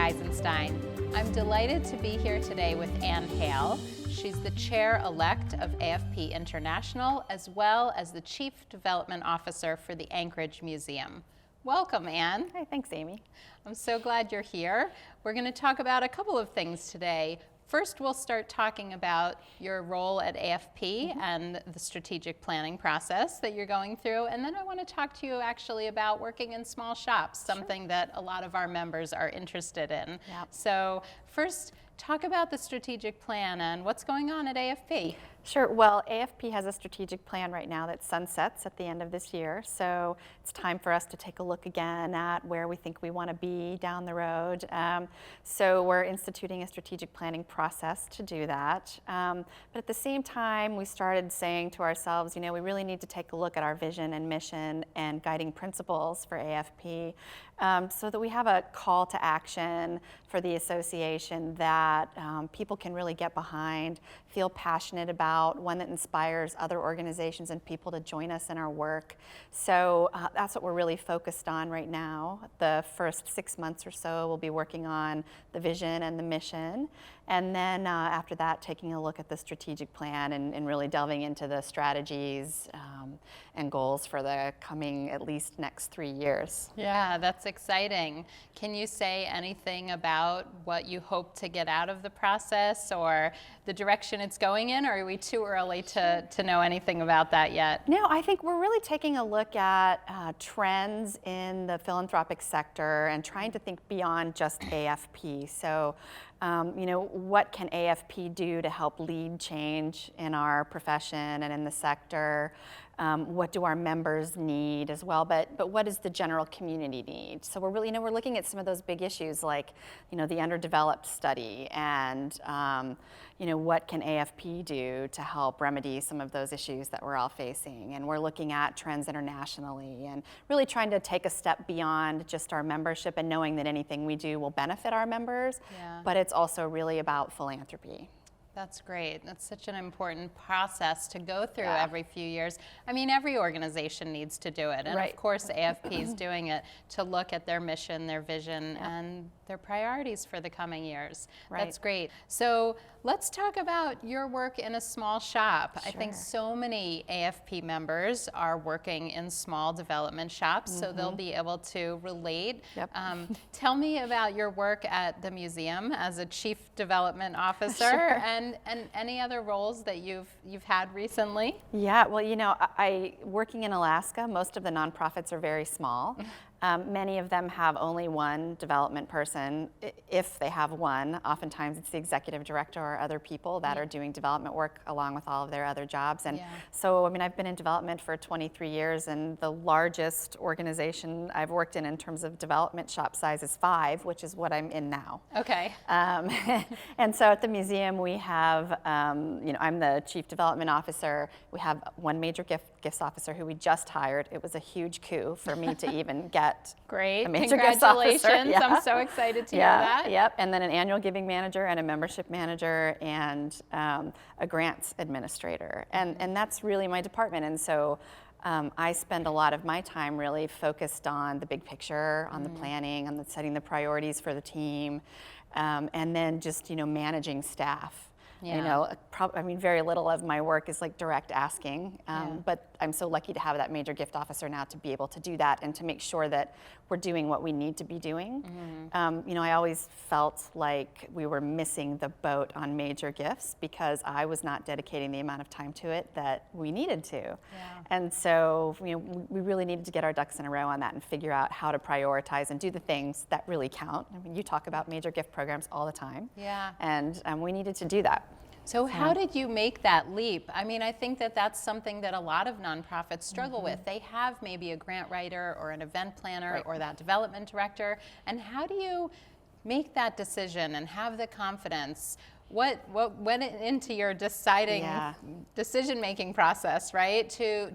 Eisenstein. I'm delighted to be here today with Hale. She's the chair-elect of AFP International, as well as the Chief Development Officer for the Anchorage Museum. Welcome, Anne. Hi, thanks, Amy. I'm so glad you're here. We're going to talk about a couple of things today. First, we'll start talking about your role at AFP and the strategic planning process that you're going through. And then I want to talk to you actually about working in small shops, something that a lot of our members are interested in. Yep. So first, talk about the strategic plan and what's going on at AFP. Sure. Well, AFP has a strategic plan right now that sunsets at the end of this year. So it's time for us to take a look again at where we think we want to be down the road. So we're instituting a strategic planning process to do that. But at the same time, we started saying to ourselves, you know, we really need to take a look at our vision and mission and guiding principles for AFP so that we have a call to action for the association that people can really get behind, feel passionate about, one that inspires other organizations and people to join us in our work. So that's what we're really focused on right now. The first 6 months or so, we'll be working on the vision and the mission. And then after that, taking a look at the strategic plan and really delving into the strategies and goals for the coming at least next 3 years. Yeah, that's exciting. Can you say anything about what you hope to get out of the process or the direction it's going in, or are we too early to know anything about that yet? No, I think we're really taking a look at trends in the philanthropic sector and trying to think beyond just AFP. So, you know, what can AFP do to help lead change in our profession and in the sector? What do our members need as well, but what does the general community need? So we're really, we're looking at some of those big issues like, the underdeveloped study and, what can AFP do to help remedy some of those issues that we're all facing? And we're looking at trends internationally and really trying to take a step beyond just our membership and knowing that anything we do will benefit our members, but it's also really about philanthropy. That's great. That's such an important process to go through every few years. I mean, every organization needs to do it. And of course, AFP is doing it to look at their mission, their vision, and their priorities for the coming years. That's great. So let's talk about your work in a small shop. I think so many AFP members are working in small development shops, so they'll be able to relate. Tell me about your work at the museum as a chief development officer and any other roles that you've had recently. Yeah, well, working in Alaska, most of the nonprofits are very small. Many of them have only one development person. If they have one, oftentimes it's the executive director or other people that are doing development work along with all of their other jobs. And so, I mean, I've been in development for 23 years, and the largest organization I've worked in terms of development shop size is 5, which is what I'm in now. Okay. And so at the museum we have, I'm the chief development officer. We have one major gifts officer who we just hired. It was a huge coup for me to even get Great. a major gifts officer. Congratulations. I'm so excited to hear that. Yep. And then an annual giving manager and a membership manager and a grants administrator. And that's really my department. And so I spend a lot of my time really focused on the big picture, on the planning, on setting the priorities for the team, and then just, managing staff. Very little of my work is like direct asking, but I'm so lucky to have that major gift officer now to be able to do that and to make sure that we're doing what we need to be doing. I always felt like we were missing the boat on major gifts because I was not dedicating the amount of time to it that we needed to. And so, we really needed to get our ducks in a row on that and figure out how to prioritize and do the things that really count. I mean, you talk about major gift programs all the time. And we needed to do that. So how did you make that leap? I mean, I think that that's something that a lot of nonprofits struggle with. They have maybe a grant writer or an event planner or that development director. And how do you make that decision and have the confidence? What went into your decision-making process, right, to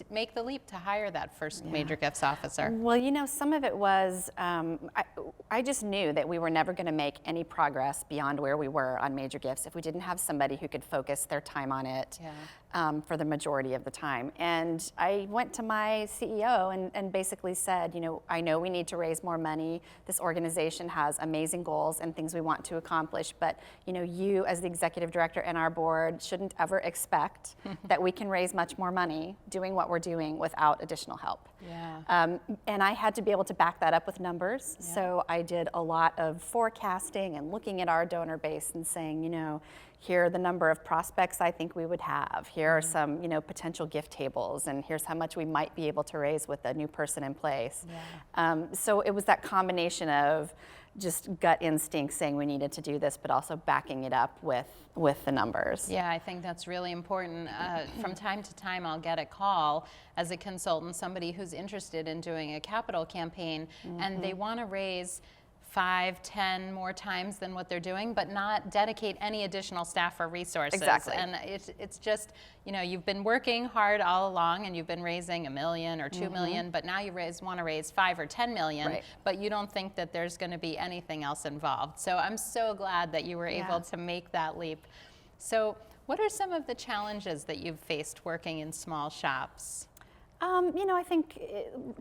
make the leap to hire that first major gifts officer? Well, some of it was, I just knew that we were never going to make any progress beyond where we were on major gifts if we didn't have somebody who could focus their time on it for the majority of the time. And I went to my CEO and basically said, I know we need to raise more money. This organization has amazing goals and things we want to accomplish, but you as the executive director and our board shouldn't ever expect that we can raise much more money doing what we're doing without additional help. Yeah. And I had to be able to back that up with numbers. Yeah. So I did a lot of forecasting and looking at our donor base and saying, here are the number of prospects I think we would have. Here are some, potential gift tables, and here's how much we might be able to raise with a new person in place. Yeah. So it was that combination of just gut instinct saying we needed to do this, but also backing it up with the numbers. Yeah, I think that's really important. From time to time, I'll get a call as a consultant, somebody who's interested in doing a capital campaign, and they want to raise 5, 10 more times than what they're doing, but not dedicate any additional staff or resources. Exactly. And it's just, you've been working hard all along and you've been raising $1 million or $2 million, but now you want to raise 5 or 10 million, right, but you don't think that there's going to be anything else involved. So I'm so glad that you were able to make that leap. So what are some of the challenges that you've faced working in small shops? I think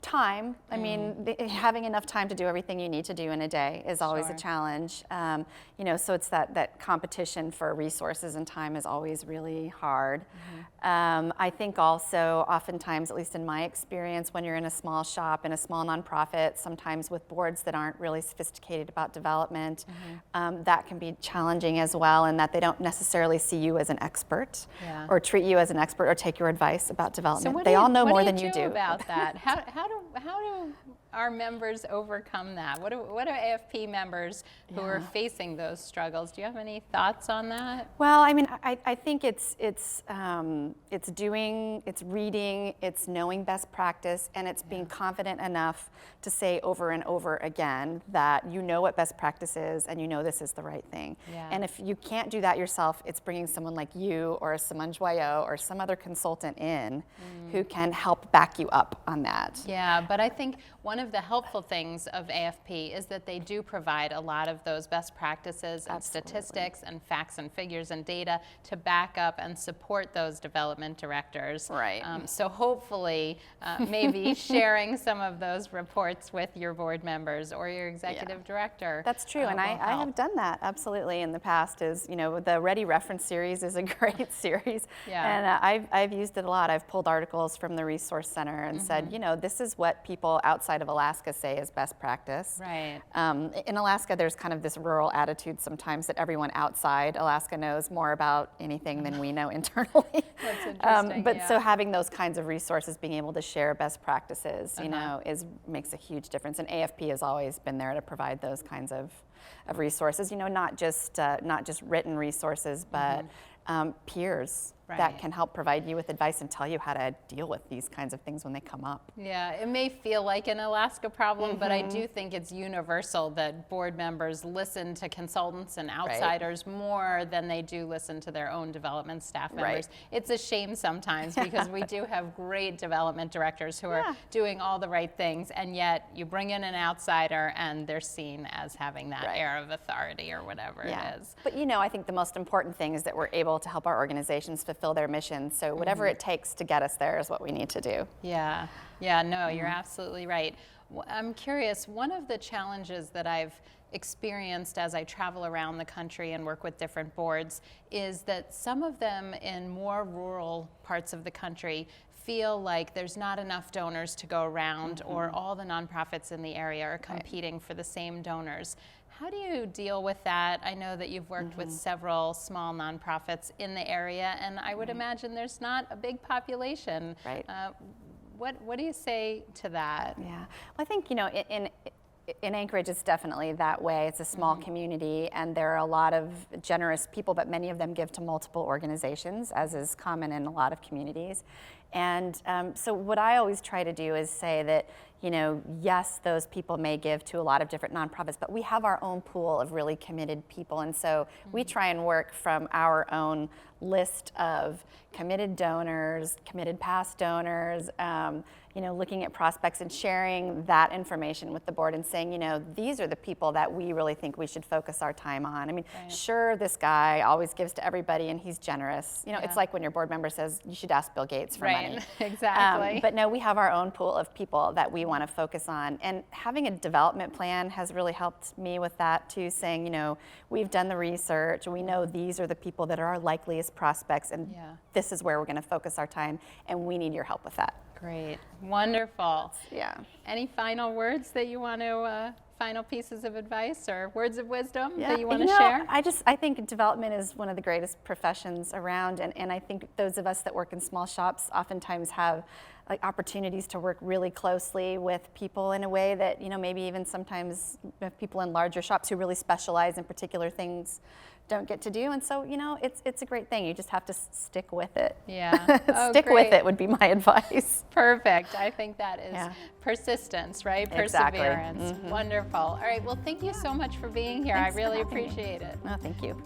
time. I mean, having enough time to do everything you need to do in a day is always a challenge. So it's that competition for resources and time is always really hard. I think also oftentimes, at least in my experience, when you're in a small shop, in a small nonprofit, sometimes with boards that aren't really sophisticated about development, that can be challenging as well, and that they don't necessarily see you as an expert or treat you as an expert or take your advice about development. So they all know more than you do about that. How do our members overcome that? What do AFP members who are facing those struggles? Do you have any thoughts on that? Well, I mean, I think it's reading, it's knowing best practice, and it's being confident enough to say over and over again that you know what best practice is and you know this is the right thing. Yeah. And if you can't do that yourself, it's bringing someone like you or a Simone Joyeux or some other consultant in who can help back you up on that. Yeah, but I think one of the helpful things of AFP is that they do provide a lot of those best practices and statistics and facts and figures and data to back up and support those development directors. Right. So hopefully, maybe sharing some of those reports with your board members or your executive director. That's true, and I have done that absolutely in the past. The Ready Reference series is a great series, and I've used it a lot. I've pulled articles from the Resource Center and said, this is what people outside of Alaska say is best practice. Right. In Alaska, there's kind of this rural attitude sometimes that everyone outside Alaska knows more about anything than we know internally. That's interesting. So having those kinds of resources, being able to share best practices, makes a huge difference. And AFP has always been there to provide those kinds of resources. Not just written resources, but peers that can help provide you with advice and tell you how to deal with these kinds of things when they come up. Yeah, it may feel like an Alaska problem, but I do think it's universal that board members listen to consultants and outsiders more than they do listen to their own development staff members. It's a shame sometimes because we do have great development directors who are doing all the right things, and yet you bring in an outsider and they're seen as having that air of authority or whatever it is. But I think the most important thing is that we're able to help our organizations fulfill their mission. So whatever it takes to get us there is what we need to do. Yeah, no, you're absolutely right. I'm curious, one of the challenges that I've experienced as I travel around the country and work with different boards is that some of them in more rural parts of the country feel like there's not enough donors to go around, or all the nonprofits in the area are competing for the same donors. How do you deal with that? I know that you've worked with several small nonprofits in the area, and I would imagine there's not a big population. Right. What do you say to that? Yeah, well, I think in Anchorage, it's definitely that way. It's a small community, and there are a lot of generous people, but many of them give to multiple organizations, as is common in a lot of communities. And so what I always try to do is say that, you know, yes, those people may give to a lot of different nonprofits, but we have our own pool of really committed people. And so we try and work from our own list of committed donors, committed past donors, you know, looking at prospects and sharing that information with the board and saying, you know, these are the people that we really think we should focus our time on. I mean, sure, this guy always gives to everybody and he's generous. You know, it's like when your board member says, you should ask Bill Gates for money. Exactly. But no, we have our own pool of people that we want to focus on. And having a development plan has really helped me with that too, saying, you know, we've done the research, we know these are the people that are our likeliest prospects, and this is where we're going to focus our time, and we need your help with that. Great. Wonderful. Yeah. Any final words that you want to, final pieces of advice or words of wisdom that you want to share? I think development is one of the greatest professions around, and I think those of us that work in small shops oftentimes have like opportunities to work really closely with people in a way that, you know, maybe even sometimes people in larger shops who really specialize in particular things don't get to do. And so, you know, it's a great thing. You just have to stick with it. Yeah. Stick with it would be my advice. Perfect. I think that is persistence, right? Exactly. Perseverance. Wonderful. All right. Well, thank you so much for being here. Thanks I really for having appreciate it. Oh, thank you.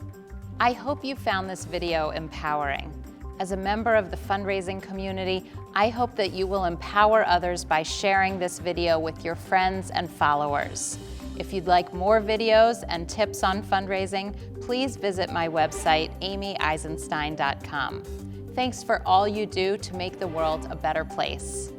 I hope you found this video empowering. As a member of the fundraising community, I hope that you will empower others by sharing this video with your friends and followers. If you'd like more videos and tips on fundraising, please visit my website, amyeisenstein.com. Thanks for all you do to make the world a better place.